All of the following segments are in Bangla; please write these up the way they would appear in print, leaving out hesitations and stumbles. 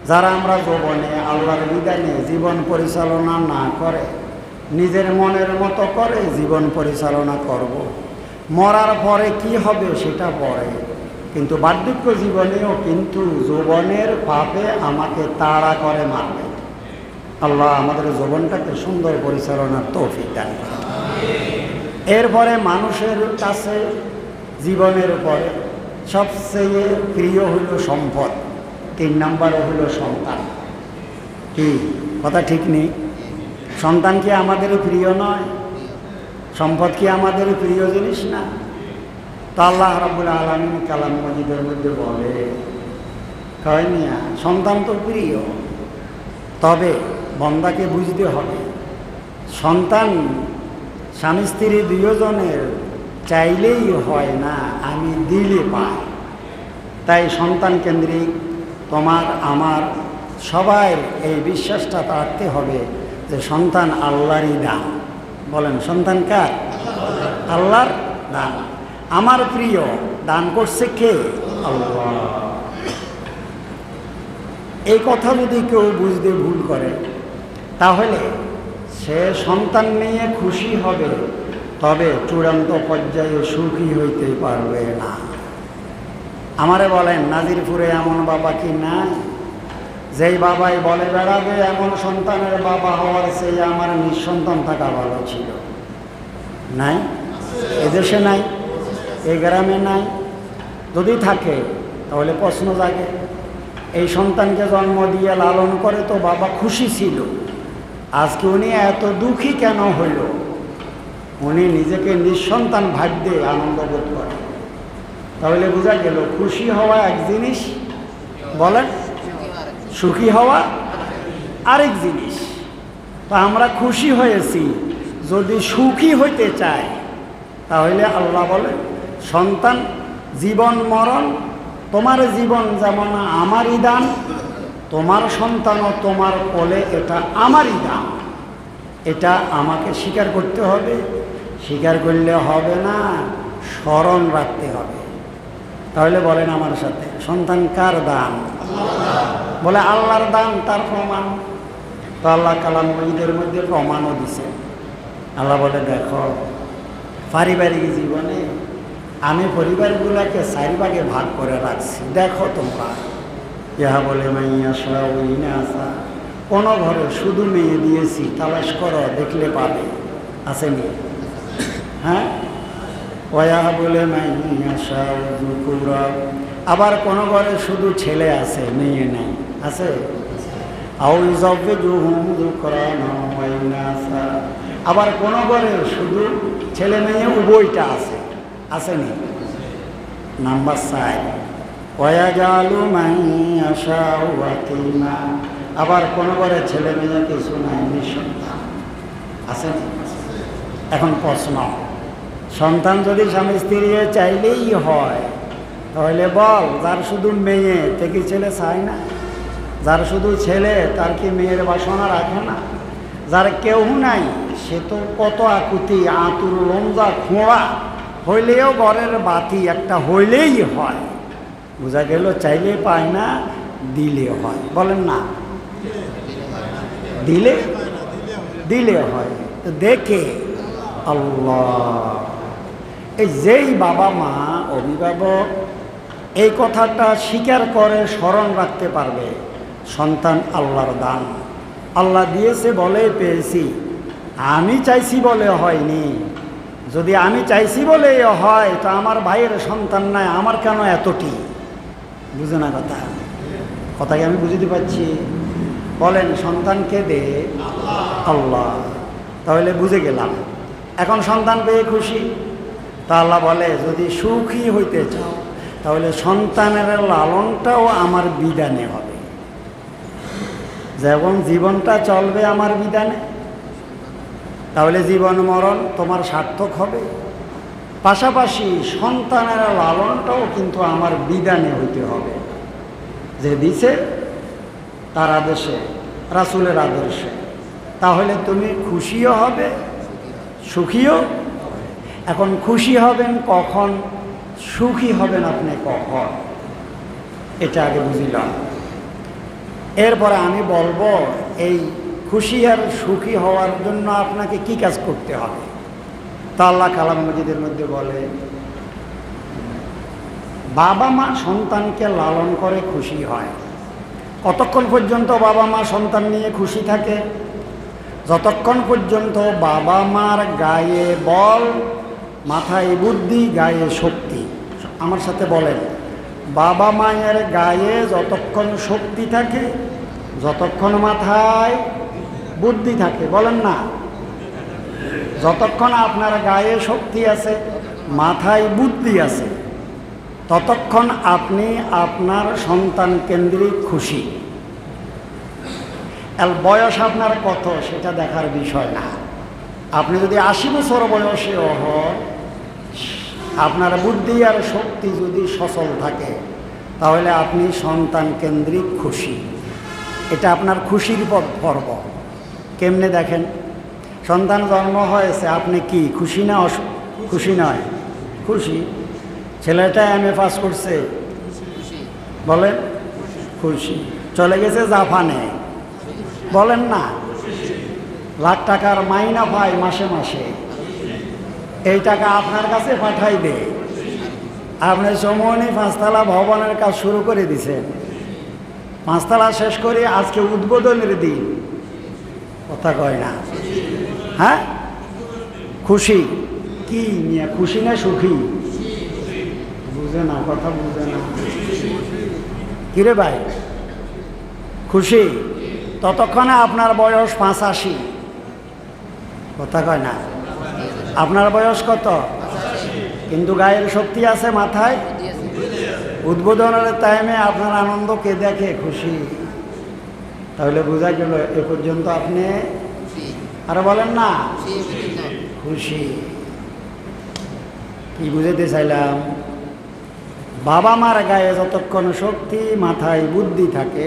যারা আমরা যৌবনে আল্লাহর বিধানে জীবন পরিচালনা না করে, নিজের মনের মতো করে জীবন পরিচালনা করব। মরার পরে কি হবে সেটা পরে, কিন্তু বার্ধক্য জীবনেও কিন্তু যৌবনের পাপে আমাকে তাড়া করে মারবে। আল্লাহ আমাদের যৌবনটাকে সুন্দর পরিচালনার তৌফিক দান করে। এরপরে মানুষের কাছে জীবনের পরে সবচেয়ে প্রিয় হইল সম্পদ, 3 নম্বরে হইল সন্তান। কি কথা ঠিক নেই? সন্তান কি আমাদের প্রিয় নয়? সম্পদ কি আমাদের প্রিয় জিনিস না? তো আল্লাহ রাব্বুল আলামিন কালাম মাজিদের মধ্যে বলে, কয় মিয়া সন্তান তো প্রিয়, তবে বান্দাকে বুঝতে হবে সন্তান স্বামী স্ত্রী দুজনের চাইলেই হয় না, আমি দিলে পাই। তাই সন্তান কেন্দ্রিক তোমার আমার সবাই এই বিশ্বাসটা রাখতে হবে যে সন্তান আল্লাহরই দান। বলেন সন্তান কার? আল্লাহর দান। আমার প্রিয়, দান করছে কে? আল্লাহ। এই কথা যদি কেউ বুঝতে ভুল করে তাহলে সে সন্তান নিয়ে খুশি হবে, তবে চূড়ান্ত পর্যায়ে সুখী হইতে পারবে না। আমারে বলেন নাজিরপুরে এমন বাবা কি নাই যেই বাবাই বলে বেড়াবে এমন সন্তানের বাবা হওয়ার চেয়ে আমার নিঃসন্তান থাকা ভালো ছিল? নাই? এদেশে নাই, এই গ্রামে নাই। যদি থাকে তাহলে প্রশ্ন জাগে, এই সন্তানকে জন্ম দিয়ে লালন করে তো বাবা খুশি ছিল, আজকে উনি এত দুঃখী কেন হইল? উনি নিজেকে নিঃসন্তান ভাবতে আনন্দ বোধ করে। তাহলে বোঝা গেল খুশি হওয়া এক জিনিস, বলেন সুখী হওয়া আরেক জিনিস। তো আমরা খুশি হয়েছি, যদি সুখী হইতে চাই তাহলে আল্লাহ বলে সন্তান জীবন মরণ, তোমার জীবন যেমন আমারই দান, তোমার সন্তানও তোমার কোলে এটা আমারই দান। এটা আমাকে স্বীকার করতে হবে, স্বীকার করলে হবে না, স্মরণ রাখতে হবে। তাহলে বলেন আমার সাথে, সন্তান কার দান? বলে আল্লাহর দান, তার প্রমাণ তো আল্লাহ কালাম ঈদের মধ্যে প্রমাণও দিছে। আল্লাহ বলে দেখো পারিবারিক জীবনে আমি পরিবারগুলোকে 4 ভাগে ভাগ করে রাখছি, দেখো তোমরা। ইহা বলে মাইয়া সাউইনা আসা, কোনো ঘরে শুধু মেয়ে দিয়েছি, তালাশ করো দেখলে পাবে, আসেনি? হ্যাঁ, ওয়া বলে মাইয়া সাউকুরা, আবার কোনো ঘরে শুধু ছেলে আছে মেয়ে নেই, আছে? আবার কোনো ঘরে শুধু ছেলে মেয়ে উভয়টা আছে, আসেনি? নাম্বার 4 ওয়াজালু মাইয়া সাউয়াতিমা, আবার কোনো ঘরে ছেলে মেয়ে কিছু নাই, নিঃসন্তান, আসেনি? এখন প্রশ্ন, সন্তান যদি স্বামী স্ত্রী চাইলেই হয় তাহলে বল, যার শুধু মেয়ে তে কি ছেলে চায় না? যার শুধু ছেলে তার কি মেয়ের বাসনা রাখে না? যার কেউ নাই সে তো কত আকুতি আতুর লঞ্জা খোঁড়া হইলেও ঘরের বাতি একটা হইলেই হয়। বোঝা গেল চাইলে পায় না, দিলে হয়। বলেন না, দিলে দিলে হয়। তো দেখে আল্লাহ, এই যেই বাবা মা অভিভাবক এই কথাটা স্বীকার করে স্মরণ রাখতে পারবে, সন্তান আল্লাহর দান। আল্লাহ দিয়েছে বলে পেয়েছি, আমি চাইছি বলে হয়নি। যদি আমি চাইছি বলে হয় তো আমার ভাইয়ের সন্তান নাই, আমার কেন এতটি? বুঝে না কথা? কথাকে আমি বুঝতে পারছি? বলেন সন্তানকে দে আল্লাহ, তাহলে বুঝে গেলাম। এখন সন্তান পেয়ে খুশি, তা আল্লাহ বলে যদি সুখী হইতে চাও তাহলে সন্তানের লালনটাও আমার বিধানে হবে। যেমন জীবনটা চলবে আমার বিধানে, তাহলে জীবন মরণ তোমার সার্থক হবে। পাশাপাশি সন্তানের লালনটাও কিন্তু আমার বিধানে হইতে হবে, যে দিছে তার আদেশে, রাসূলের আদর্শে। তাহলে তুমি খুশিও হবে, সুখীও। এখন খুশি হবেন কখন, সুখী হবেন আপনি কখন, এটা আগে বুঝিলাম। এরপরে আমি বলবো এই খুশি আর সুখী হওয়ার জন্য আপনাকে কি কাজ করতে হবে। তা আল্লাহ কালাম মজিদের মধ্যে বলে, বাবা মা সন্তানকে লালন করে খুশি হয়। কতক্ষণ পর্যন্ত বাবা মা সন্তান নিয়ে খুশি থাকে? যতক্ষণ পর্যন্ত বাবা মার গায়ে বল, মাথায় বুদ্ধি, গায়ে শক্তি। আমার সাথে বলেন, বাবা মায়ের গায়ে যতক্ষণ শক্তি থাকে, যতক্ষণ মাথায় বুদ্ধি থাকে, বলেন না, যতক্ষণ আপনার গায়ে শক্তি আছে, মাথায় বুদ্ধি আছে, ততক্ষণ আপনি আপনার সন্তান কেন্দ্রিক খুশি। বয়স আপনার কত সেটা দেখার বিষয় না। আপনি যদি 80 বছর বয়সেও হন, আপনার বুদ্ধি আর শক্তি যদি সচল থাকে, তাহলে আপনি সন্তান কেন্দ্রিক খুশি। এটা আপনার খুশির পর্ব। কেমনে দেখেন, সন্তান জন্ম হয়েছে, আপনি কি খুশি না খুশি? নয়, খুশি। ছেলেটা MA পাস করছে, বলেন খুশি। চলে গেছে জাপানে, বলেন না, লাখ টাকার মাইনা পায় মাসে মাসে, এই টাকা আপনার কাছে পাঠাইবে। আপনি সময় 5তলা ভবনের কাজ শুরু করে দিছেন, 5তলা শেষ করে আজকে উদ্বোধনের দিন, কথা কয় না, হ্যাঁ? খুশি কি নিয়ে, খুশি না সুখী? বুঝে না, কথা বুঝে না। কিরে ভাই, খুশি ততক্ষণে আপনার বয়স 85, কথা কয় না। আপনার বয়স কত? কিন্তু গায়ের শক্তি আছে, মাথায় উদ্বোধনের টাইমে আপনার আনন্দ কে দেখে? খুশি। তাহলে বোঝা গেল এ পর্যন্ত আপনি আর বলেন না খুশি। কি বুঝাতে চাইলাম? বাবা মার গায়ে যতক্ষণ শক্তি, মাথায় বুদ্ধি থাকে,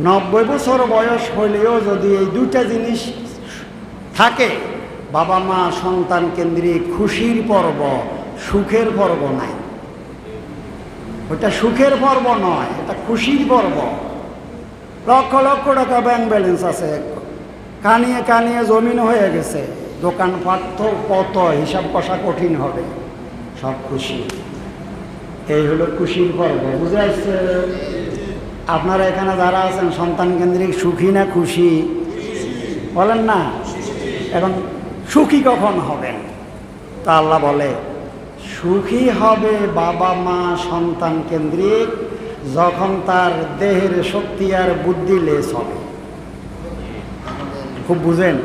90 বছর বয়স হইলেও যদি এই দুটা জিনিস থাকে, বাবা মা সন্তান কেন্দ্রিক খুশির পর্ব, সুখের পর্ব নাই। ওটা সুখের পর্ব নয়, এটা খুশির পর্ব। লক্ষ লক্ষ টাকা ব্যাংক ব্যালেন্স আছে, কানিয়ে কানিয়ে জমিন হয়ে গেছে, দোকানপাট তো কত, হিসাব কষা কঠিন হবে, সব খুশি। এই হলো খুশির পর্ব, বুঝে আসছে? আপনারা এখানে যারা আছেন সন্তান কেন্দ্রিক সুখী না খুশি? বলেন না। এখন সুখী কখন হবেন? তা আল্লাহ বলে, সুখী হবে বাবা মা সন্তান কেন্দ্রিক যখন তার দেহের শক্তি আর বুদ্ধি লেস হবে। খুব বুঝেন,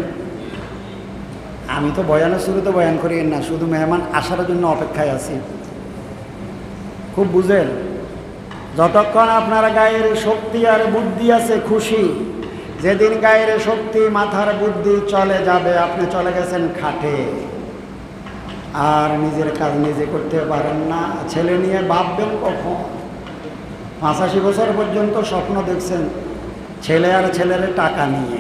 আমি তো বয়ানের শুরুতে বয়ান করি না, শুধু মেহমান আসার জন্য অপেক্ষায় আছি। খুব বুঝেন, যতক্ষণ আপনার গায়ের শক্তি আর বুদ্ধি আছে খুশি। যেদিন গায়ের শক্তি, মাথার বুদ্ধি চলে যাবে, আপনি চলে গেছেন খাটে, আর নিজের কাজ নিজে করতে পারেন না, ছেলে নিয়ে ভাববেন কখন? 85 বছর পর্যন্ত স্বপ্ন দেখছেন ছেলে আর ছেলের টাকা নিয়ে।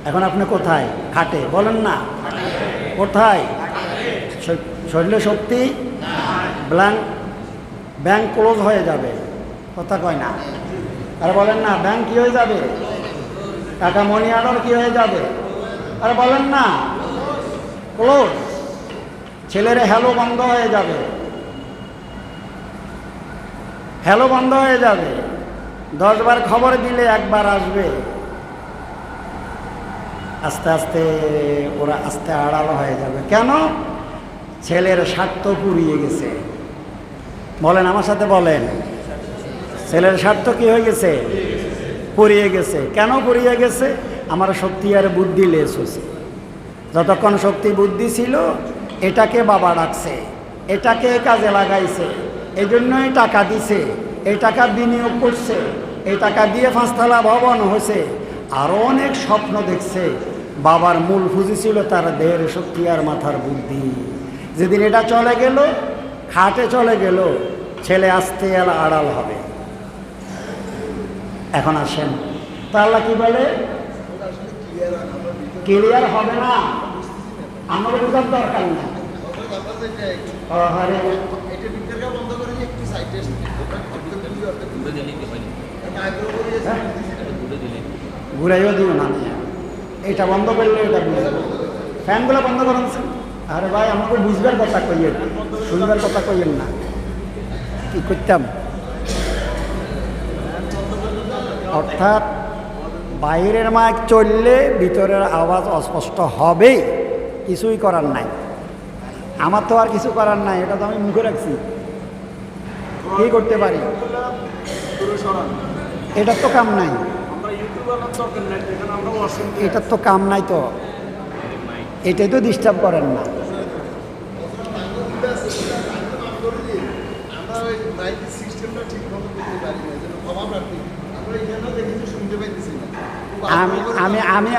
এখন আপনি কোথায়? খাটে, বলেন না কোথায়? শরীরে শক্তি, ব্যাংক ক্লোজ হয়ে যাবে, কথা কয় না। আর বলেন না, ব্যাংক কি হয়ে যাবে? টাকা মানি অর্ডার কি হয়ে যাবে? আর বলেন না, ক্লোজ। ছেলের হ্যালো বন্ধ হয়ে যাবে, হ্যালো বন্ধ হয়ে যাবে। 10 বার খবর দিলে একবার আসবে। আস্তে আস্তে ওরা আস্তে আড়াল হয়ে যাবে। কেন? ছেলের স্বার্থ পুড়িয়ে গেছে। বলেন, আমার সাথে বলেন, ছেলের স্বার্থ কি হয়ে গেছে? পুড়িয়ে গেছে। কেন পুড়িয়ে গেছে? আমার শক্তি আর বুদ্ধি লেস হয়েছে। যতক্ষণ শক্তি বুদ্ধি ছিল, এটাকে বাবা ডাকছে, এটাকে কাজে লাগাইছে, এই জন্যই টাকা দিছে, এই টাকা বিনিয়োগ করছে, এই টাকা দিয়ে 5তলা ভবন হয়েছে, আরও অনেক স্বপ্ন দেখছে। বাবার মূল পুঁজি ছিল তার দেহের শক্তি আর মাথার বুদ্ধি। যেদিন এটা চলে গেল, খাটে চলে গেল, ছেলে আস্তে আড়াল হবে। এখন আসেন, তা আল্লাহ কি বলে? ক্লিয়ার হবে না, আমাদের বোঝার দরকার নেই। হ্যাঁ? ঘুরাইও দিও না এটা বন্ধ করলে এটা বুঝবো। ফ্যানগুলো বন্ধ করেন। আরে ভাই আমাকে বুঝবার কথা কইয়েন, শুনবার কথা কইয়েন না। কি করতাম? অর্থাৎ বাইরের মাইক চললে ভিতরের আওয়াজ অস্পষ্ট হবেই, কিছুই করার নাই। আমার তো আর কিছু করার নাই, এটা তো আমি মুখে রাখছি। কি করতে পারি? এটার তো কাম নাই, এটার তো কাম নাই। তো এটাই তো ডিস্টার্ব করেন না। আমি আমি আমি